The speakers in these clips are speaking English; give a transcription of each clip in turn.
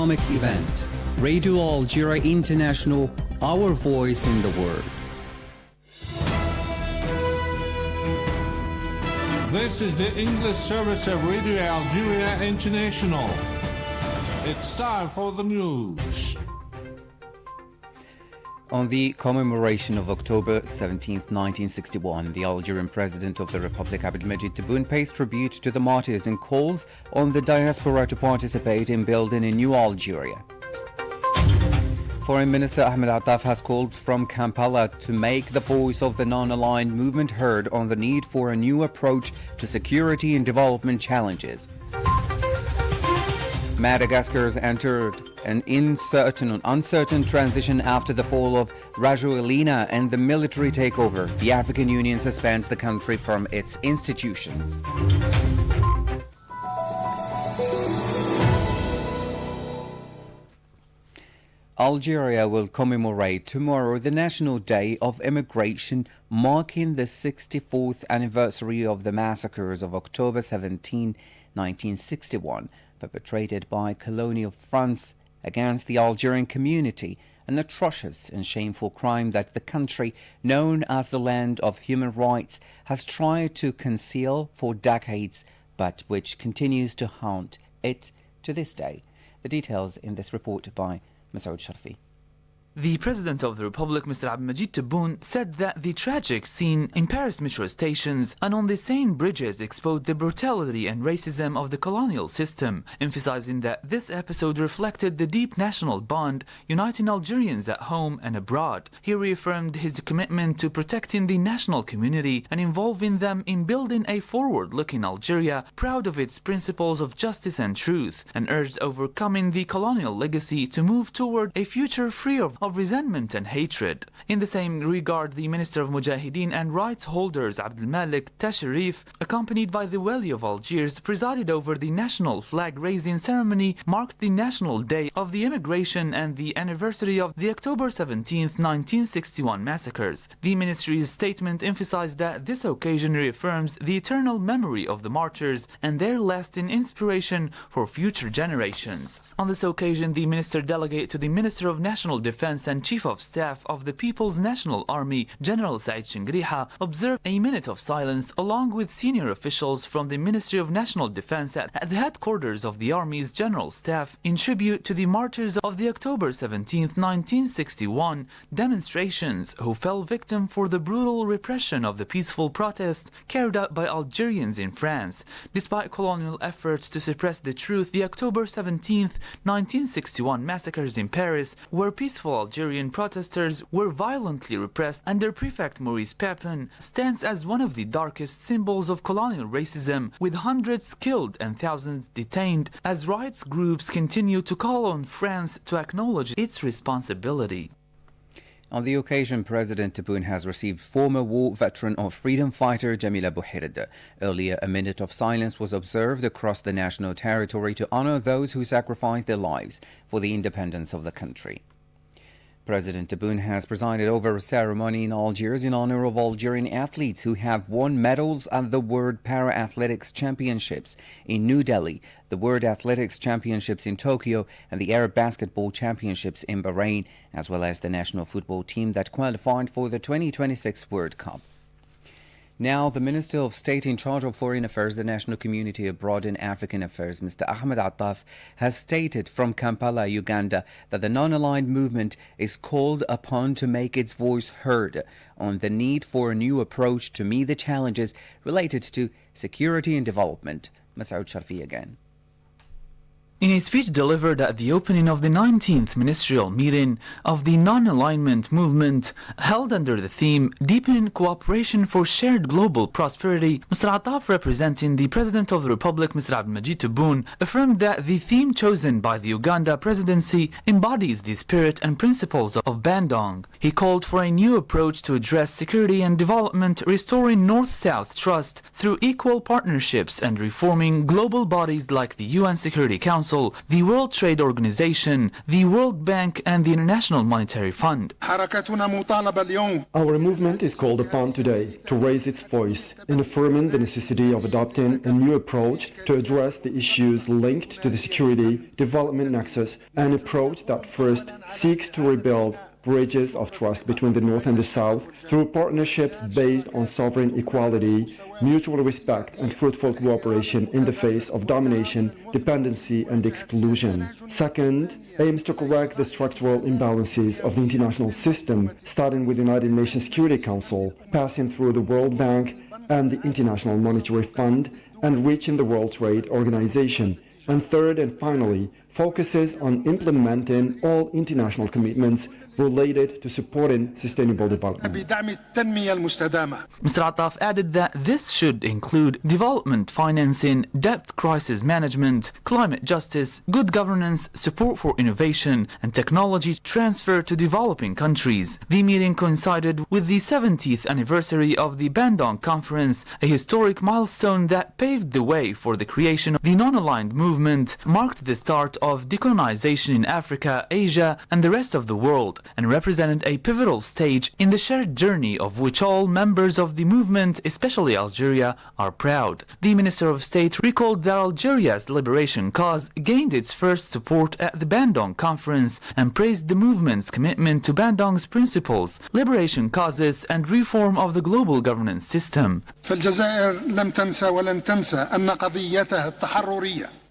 Islamic event. Radio Algeria International, our voice in the world. This is the English service of Radio Algeria International. It's time for the news. On the commemoration of October 17, 1961, the Algerian President of the Republic, Abdelmajid Tebboune, pays tribute to the martyrs and calls on the diaspora to participate in building a new Algeria. Foreign Minister Ahmed Attaf has called from Kampala to make the voice of the non-aligned movement heard on the need for a new approach to security and development challenges. Madagascar has entered an uncertain transition after the fall of Rajoelina and the military takeover. The African Union suspends the country from its institutions. Algeria will commemorate tomorrow the National Day of Immigration, marking the 64th anniversary of the massacres of October 17, 1961, perpetrated by colonial France against the Algerian community, an atrocious and shameful crime that the country, known as the land of human rights, has tried to conceal for decades, but which continues to haunt it to this day. The details in this report by Masoud Sharfi. The President of the Republic, Mr. Abdelmajid Tebboune, said that the tragic scene in Paris metro stations and on the Seine bridges exposed the brutality and racism of the colonial system, emphasizing that this episode reflected the deep national bond uniting Algerians at home and abroad. He reaffirmed his commitment to protecting the national community and involving them in building a forward-looking Algeria proud of its principles of justice and truth, and urged overcoming the colonial legacy to move toward a future free of resentment and hatred. In the same regard, the Minister of Mujahideen and Rights Holders, Abdelmalik Tashrif, accompanied by the Wali of Algiers, presided over the national flag-raising ceremony, marked the National Day of the Immigration and the anniversary of the October 17, 1961 massacres. The ministry's statement emphasized that this occasion reaffirms the eternal memory of the martyrs and their lasting inspiration for future generations. On this occasion, the minister delegate to the Minister of National Defense and Chief of Staff of the People's National Army, General Said Shingriha, observed a minute of silence along with senior officials from the Ministry of National Defense at the headquarters of the Army's General Staff in tribute to the martyrs of the October 17, 1961 demonstrations who fell victim for the brutal repression of the peaceful protests carried out by Algerians in France. Despite colonial efforts to suppress the truth, the October 17, 1961 massacres in Paris, where peaceful Algerian protesters were violently repressed under Prefect Maurice Pepin, stands as one of the darkest symbols of colonial racism, with hundreds killed and thousands detained, as rights groups continue to call on France to acknowledge its responsibility. On the occasion, President Tebboune has received former war veteran or freedom fighter Jamila Bouhirda. Earlier, a minute of silence was observed across the national territory to honor those who sacrificed their lives for the independence of the country. President Tebboune has presided over a ceremony in Algiers in honor of Algerian athletes who have won medals at the World Para-Athletics Championships in New Delhi, the World Athletics Championships in Tokyo, and the Arab Basketball Championships in Bahrain, as well as the national football team that qualified for the 2026 World Cup. Now, the Minister of State in charge of Foreign Affairs, the National Community Abroad and African Affairs, Mr. Ahmed Attaf, has stated from Kampala, Uganda, that the non-aligned movement is called upon to make its voice heard on the need for a new approach to meet the challenges related to security and development. Masoud Sharfi again. In a speech delivered at the opening of the 19th ministerial meeting of the non-alignment movement, held under the theme Deepening Cooperation for Shared Global Prosperity, Mr. Attaf, representing the President of the Republic, Mr. Abdelmajid Tebboune, affirmed that the theme chosen by the Uganda presidency embodies the spirit and principles of Bandung. He called for a new approach to address security and development, restoring North-South trust through equal partnerships and reforming global bodies like the UN Security Council Council, the World Trade Organization, the World Bank and the International Monetary Fund. Our movement is called upon today to raise its voice in affirming the necessity of adopting a new approach to address the issues linked to the security development nexus, an approach that first seeks to rebuild bridges of trust between the North and the South through partnerships based on sovereign equality, mutual respect and fruitful cooperation in the face of domination, dependency and exclusion. Second, aims to correct the structural imbalances of the international system, starting with the United Nations Security Council, passing through the World Bank and the International Monetary Fund, and reaching the World Trade Organization. And third and finally, focuses on implementing all international commitments related to supporting sustainable development. Mr. Attaf added that this should include development financing, debt crisis management, climate justice, good governance, support for innovation, and technology transfer to developing countries. The meeting coincided with the 70th anniversary of the Bandung Conference, a historic milestone that paved the way for the creation of the non-aligned movement, marked the start of decolonization in Africa, Asia, and the rest of the world, and represented a pivotal stage in the shared journey of which all members of the movement, especially Algeria, are proud. The Minister of State recalled that Algeria's liberation cause gained its first support at the Bandung Conference and praised the movement's commitment to Bandung's principles, liberation causes and reform of the global governance system.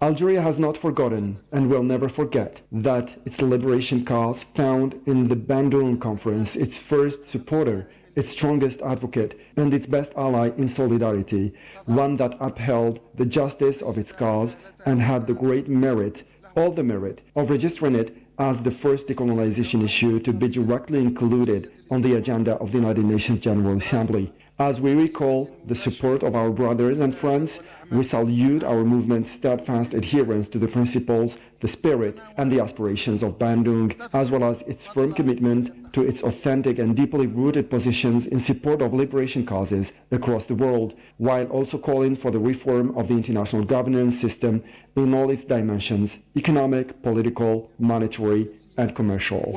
Algeria has not forgotten and will never forget that its liberation cause found in the Bandung Conference its first supporter, its strongest advocate, and its best ally in solidarity, one that upheld the justice of its cause and had the great merit, all the merit, of registering it as the first decolonization issue to be directly included on the agenda of the United Nations General Assembly. As we recall the support of our brothers and friends, we salute our movement's steadfast adherence to the principles, the spirit, and the aspirations of Bandung, as well as its firm commitment to its authentic and deeply rooted positions in support of liberation causes across the world, while also calling for the reform of the international governance system in all its dimensions: economic, political, monetary, and commercial.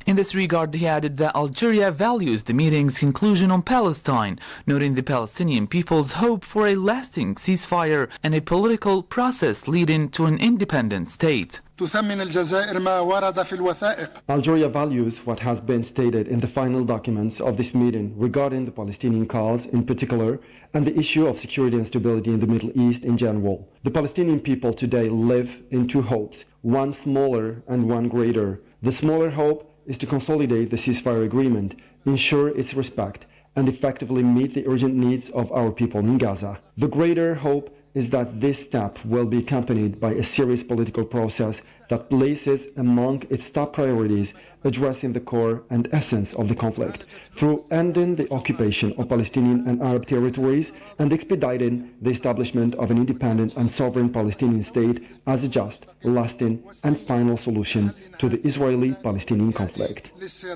In this regard, he added that Algeria values the meeting's conclusion on Palestine, noting the Palestinian people's hope for a lasting ceasefire and a political process leading to an independent state. Algeria values what has been stated in the final documents of this meeting regarding the Palestinian cause in particular and the issue of security and stability in the Middle East in general. The Palestinian people today live in two hopes, one smaller and one greater. The smaller hope is to consolidate the ceasefire agreement, ensure its respect, and effectively meet the urgent needs of our people in Gaza. The greater hope is that this step will be accompanied by a serious political process that places among its top priorities addressing the core and essence of the conflict through ending the occupation of Palestinian and Arab territories and expediting the establishment of an independent and sovereign Palestinian state as a just, lasting, and final solution to the Israeli-Palestinian conflict. Mr.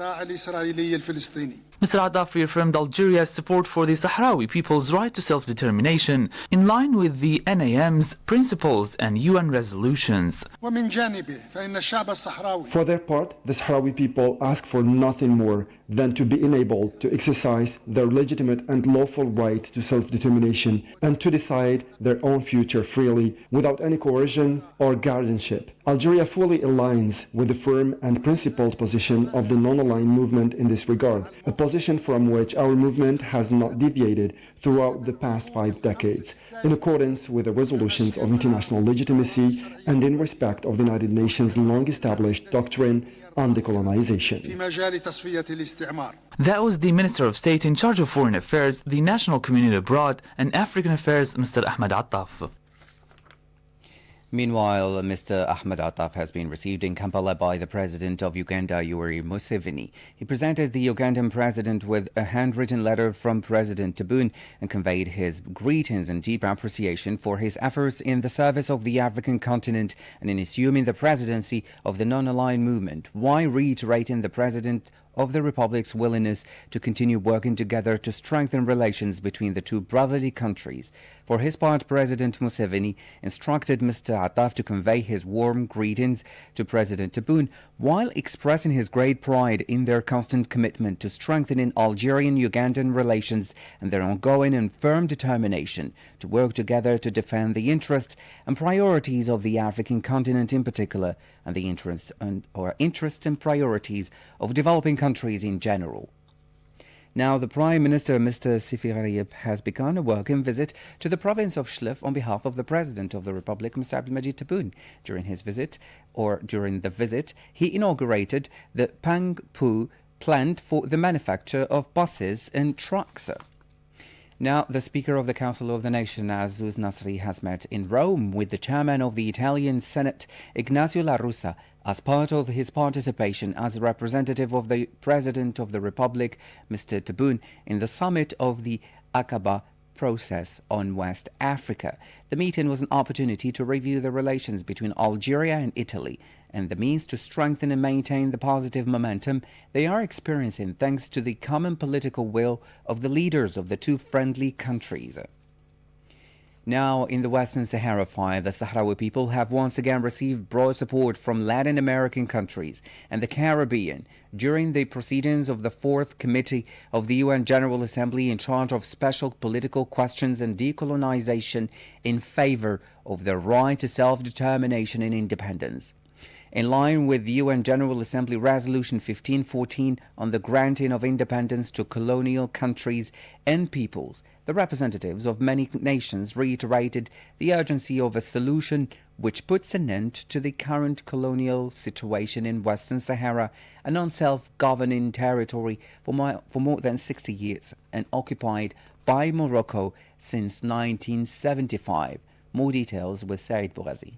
Attaf reaffirmed Algeria's support for the Sahrawi people's right to self-determination in line with the NAM's principles and UN resolutions. For their part, the Sahrawi people ask for nothing more than to be enabled to exercise their legitimate and lawful right to self-determination and to decide their own future freely without any coercion or guardianship. Algeria fully aligns with the firm and principled position of the non-aligned movement in this regard, a position from which our movement has not deviated throughout the past 5 decades, in accordance with the resolutions of international legitimacy and in respect of the United Nations' long-established doctrine on decolonization. That was the Minister of State in charge of Foreign Affairs, the National Community Abroad, and African Affairs, Mr. Ahmed Attaf. Meanwhile, Mr. Ahmed Attaf has been received in Kampala by the President of Uganda, Yoweri Museveni. He presented the Ugandan President with a handwritten letter from President Tebboune and conveyed his greetings and deep appreciation for his efforts in the service of the African continent and in assuming the presidency of the non-aligned movement, while reiterating the President of the Republic's willingness to continue working together to strengthen relations between the two brotherly countries. For his part, President Museveni instructed Mr. Attaf to convey his warm greetings to President Tebboune while expressing his great pride in their constant commitment to strengthening Algerian-Ugandan relations and their ongoing and firm determination to work together to defend the interests and priorities of the African continent in particular, and the interests and priorities of developing countries in general. Now, the Prime Minister, Mr. Sifirayeb, has begun a welcome visit to the province of Shlef on behalf of the President of the Republic, Mr. Abdelmajid Tebboune. During the visit, he inaugurated the Pangpu plant for the manufacture of buses and trucks. Now, the Speaker of the Council of the Nation, Azouz Nasri, has met in Rome with the Chairman of the Italian Senate, Ignazio La Russa, as part of his participation as representative of the President of the Republic, Mr. Tebboune, in the summit of the Aqaba process on West Africa. The meeting was an opportunity to review the relations between Algeria and Italy and the means to strengthen and maintain the positive momentum they are experiencing thanks to the common political will of the leaders of the two friendly countries. Now, in the Western Sahara fire, the Sahrawi people have once again received broad support from Latin American countries and the Caribbean during the proceedings of the Fourth Committee of the UN General Assembly in charge of special political questions and decolonization in favor of the right to self-determination and independence. In line with the UN General Assembly Resolution 1514 on the granting of independence to colonial countries and peoples, the representatives of many nations reiterated the urgency of a solution which puts an end to the current colonial situation in Western Sahara, a non-self-governing territory for more than 60 years and occupied by Morocco since 1975. More details with Said Bougazi.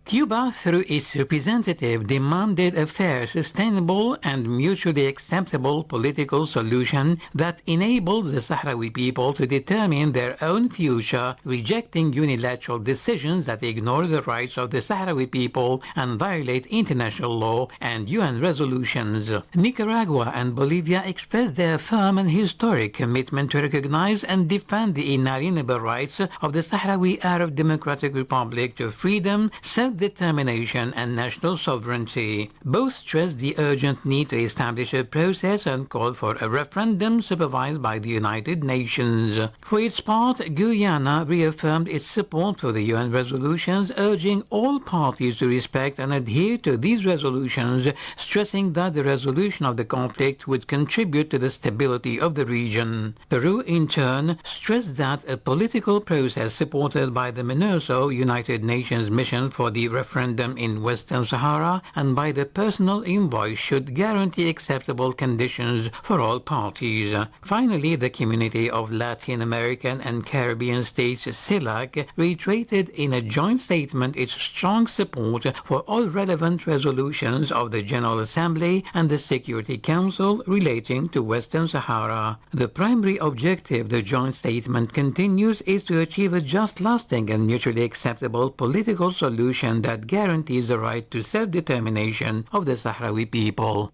Cuba, through its representative, demanded a fair, sustainable, and mutually acceptable political solution that enables the Sahrawi people to determine their own future, rejecting unilateral decisions that ignore the rights of the Sahrawi people and violate international law and UN resolutions. Nicaragua and Bolivia expressed their firm and historic commitment to recognize and defend the inalienable rights of the Sahrawi Arab Democratic Republic to freedom, self-determination and national sovereignty. Both stressed the urgent need to establish a process and called for a referendum supervised by the United Nations. For its part, Guyana reaffirmed its support for the UN resolutions, urging all parties to respect and adhere to these resolutions, stressing that the resolution of the conflict would contribute to the stability of the region. Peru, in turn, stressed that a political process supported by the MINURSO, United Nations Mission for the referendum in Western Sahara, and by the personal envoy should guarantee acceptable conditions for all parties. Finally, the Community of Latin American and Caribbean States, CELAC, reiterated in a joint statement its strong support for all relevant resolutions of the General Assembly and the Security Council relating to Western Sahara. The primary objective, the joint statement continues, is to achieve a just, lasting and mutually acceptable political solution that guarantees the right to self-determination of the Sahrawi people.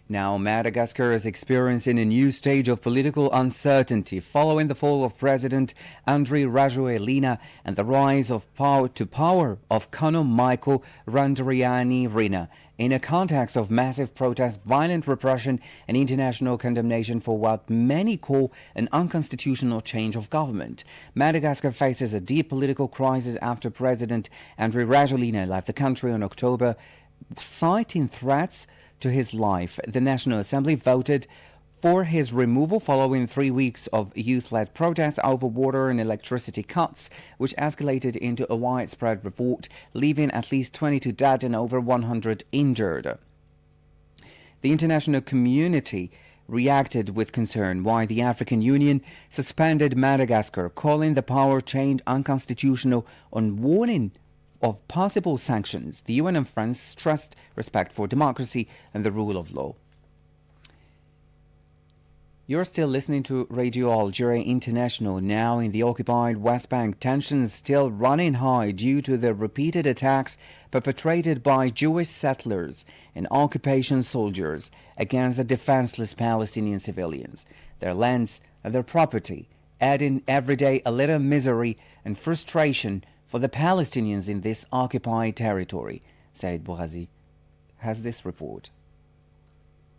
Now, Madagascar is experiencing a new stage of political uncertainty following the fall of President Andry Rajoelina and the rise of power of Colonel Michael Randrianirina. In a context of massive protest, violent repression, and international condemnation for what many call an unconstitutional change of government, Madagascar faces a deep political crisis after President Andry Rajoelina left the country in October, citing threats to his life. The National Assembly voted for his removal following 3 weeks of youth-led protests over water and electricity cuts, which escalated into a widespread revolt, leaving at least 22 dead and over 100 injured. The international community reacted with concern while the African Union suspended Madagascar, calling the power change unconstitutional on warning of possible sanctions. The UN and France stressed respect for democracy and the rule of law. You're still listening to Radio Algeria International. Now in the occupied West Bank, tensions still running high due to the repeated attacks perpetrated by Jewish settlers and occupation soldiers against the defenseless Palestinian civilians, their lands and their property, adding every day a little misery and frustration for the Palestinians in this occupied territory. Said Bouhazi has this report.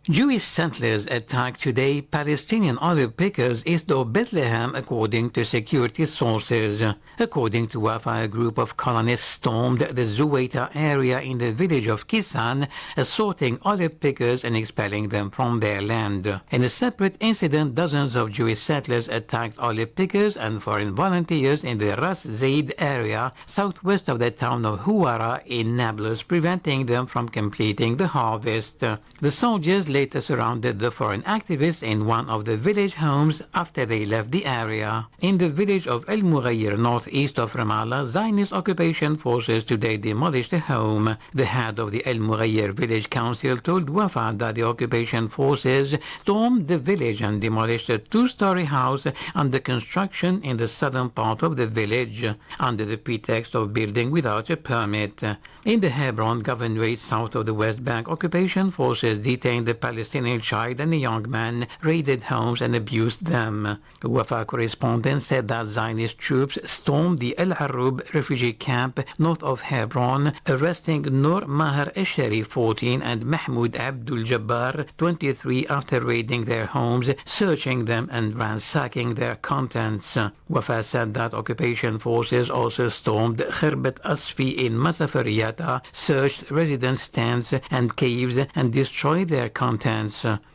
Jewish settlers attacked today Palestinian olive pickers east of Bethlehem, according to security sources. According to Wafa, a group of colonists stormed the Zuwaita area in the village of Kisan, assaulting olive pickers and expelling them from their land. In a separate incident, dozens of Jewish settlers attacked olive pickers and foreign volunteers in the Ras Zaid area, southwest of the town of Huwara in Nablus, preventing them from completing the harvest. The soldiers later surrounded the foreign activists in one of the village homes after they left the area. In the village of El Mughayir, northeast of Ramallah, Zionist occupation forces today demolished a home. The head of the El Mughayir village council told Wafa that the occupation forces stormed the village and demolished a two-story house under construction in the southern part of the village, under the pretext of building without a permit. In the Hebron governorate south of the West Bank, occupation forces detained the Palestinian child and a young man, raided homes and abused them. A Wafa correspondent said that Zionist troops stormed the El Harub refugee camp north of Hebron, arresting Nur Maher Esheri, 14, and Mahmoud Abdul Jabbar, 23, after raiding their homes, searching them and ransacking their contents. Wafa said that occupation forces also stormed Khirbet Asfi in Masafariyata, searched residence tents and caves and destroyed their contents.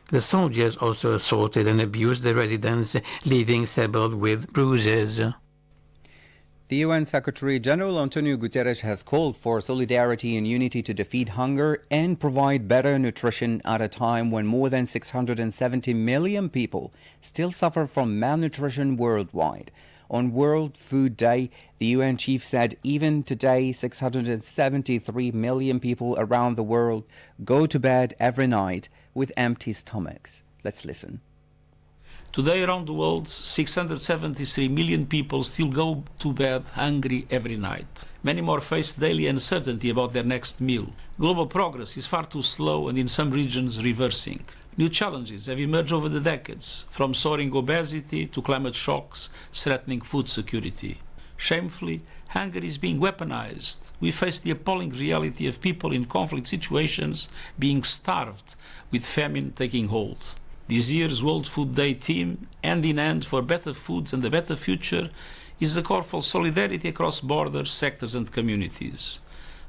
The soldiers also assaulted and abused the residents, leaving several with bruises. The UN Secretary-General Antonio Guterres has called for solidarity and unity to defeat hunger and provide better nutrition at a time when more than 670 million people still suffer from malnutrition worldwide. On World Food Day, the UN chief said even today 673 million people around the world go to bed every night with empty stomachs. Let's listen. Today around the world, 673 million people still go to bed hungry every night. Many more face daily uncertainty about their next meal. Global progress is far too slow and in some regions reversing. New challenges have emerged over the decades, from soaring obesity to climate shocks threatening food security. Shamefully, hunger is being weaponized. We face the appalling reality of people in conflict situations being starved, with famine taking hold. This year's World Food Day theme, Hand in Hand for Better Foods and a Better Future, is a call for solidarity across borders, sectors and communities.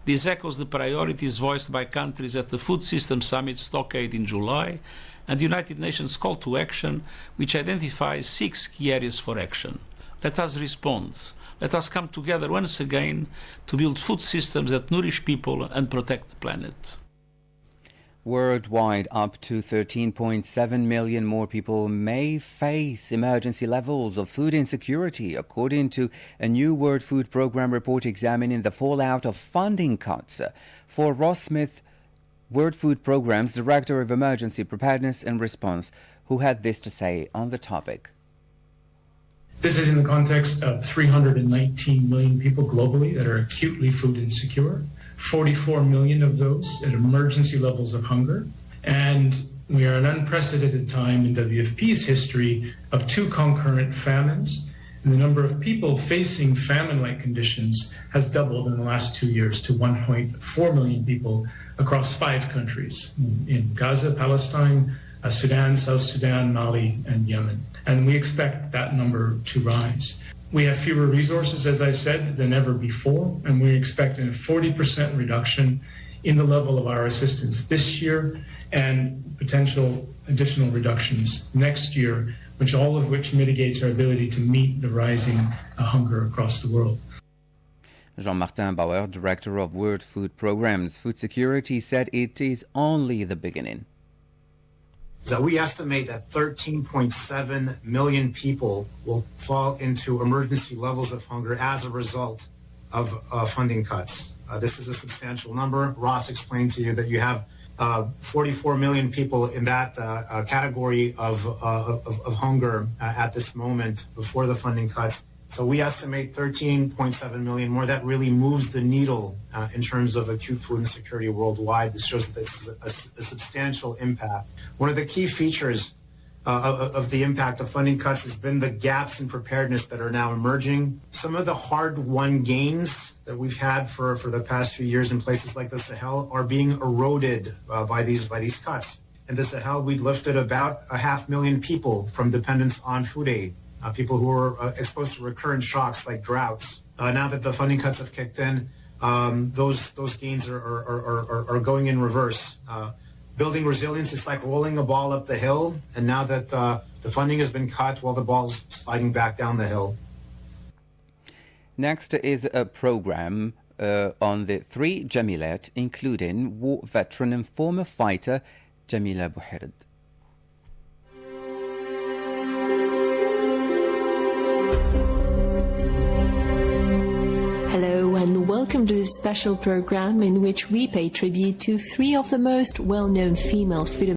This echoes the priorities voiced by countries at the Food System Summit Stockade in July and the United Nations Call to Action, which identifies 6 key areas for action. Let us respond. Let us come together once again to build food systems that nourish people and protect the planet. Worldwide, up to 13.7 million more people may face emergency levels of food insecurity, according to a new World Food Programme report examining the fallout of funding cuts. For Ross Smith, World Food Programme's Director of Emergency Preparedness and Response, who had this to say on the topic. This is in the context of 319 million people globally that are acutely food insecure. 44 million of those at emergency levels of hunger. And we are at an unprecedented time in WFP's history of 2 concurrent famines. And the number of people facing famine-like conditions has doubled in the last 2 years to 1.4 million people across 5 countries in Gaza, Palestine, Sudan, South Sudan, Mali, and Yemen. And we expect that number to rise. We have fewer resources, as I said, than ever before, and we expect a 40% reduction in the level of our assistance this year and potential additional reductions next year, all of which mitigates our ability to meet the rising hunger across the world. Jean-Martin Bauer, Director of World Food Programs Food Security, said it is only the beginning. So we estimate that 13.7 million people will fall into emergency levels of hunger as a result of funding cuts. This is a substantial number. Ross explained to you that you have 44 million people in that category of hunger at this moment before the funding cuts. So we estimate 13.7 million more. That really moves the needle in terms of acute food insecurity worldwide. This shows that this is a substantial impact. One of the key features of the impact of funding cuts has been the gaps in preparedness that are now emerging. Some of the hard-won gains that we've had for the past few years in places like the Sahel are being eroded by these cuts. In the Sahel, we lifted about 500,000 people from dependence on food aid. People who are exposed to recurrent shocks like droughts. Now that the funding cuts have kicked in, those gains are going in reverse. Building resilience is like rolling a ball up the hill, and now that the funding has been cut, well, the ball's sliding back down the hill. Next is a program on the three Jamilat, including war veteran and former fighter Jamila Bouhired. Hello and welcome to this special program in which we pay tribute to three of the most well-known female freedom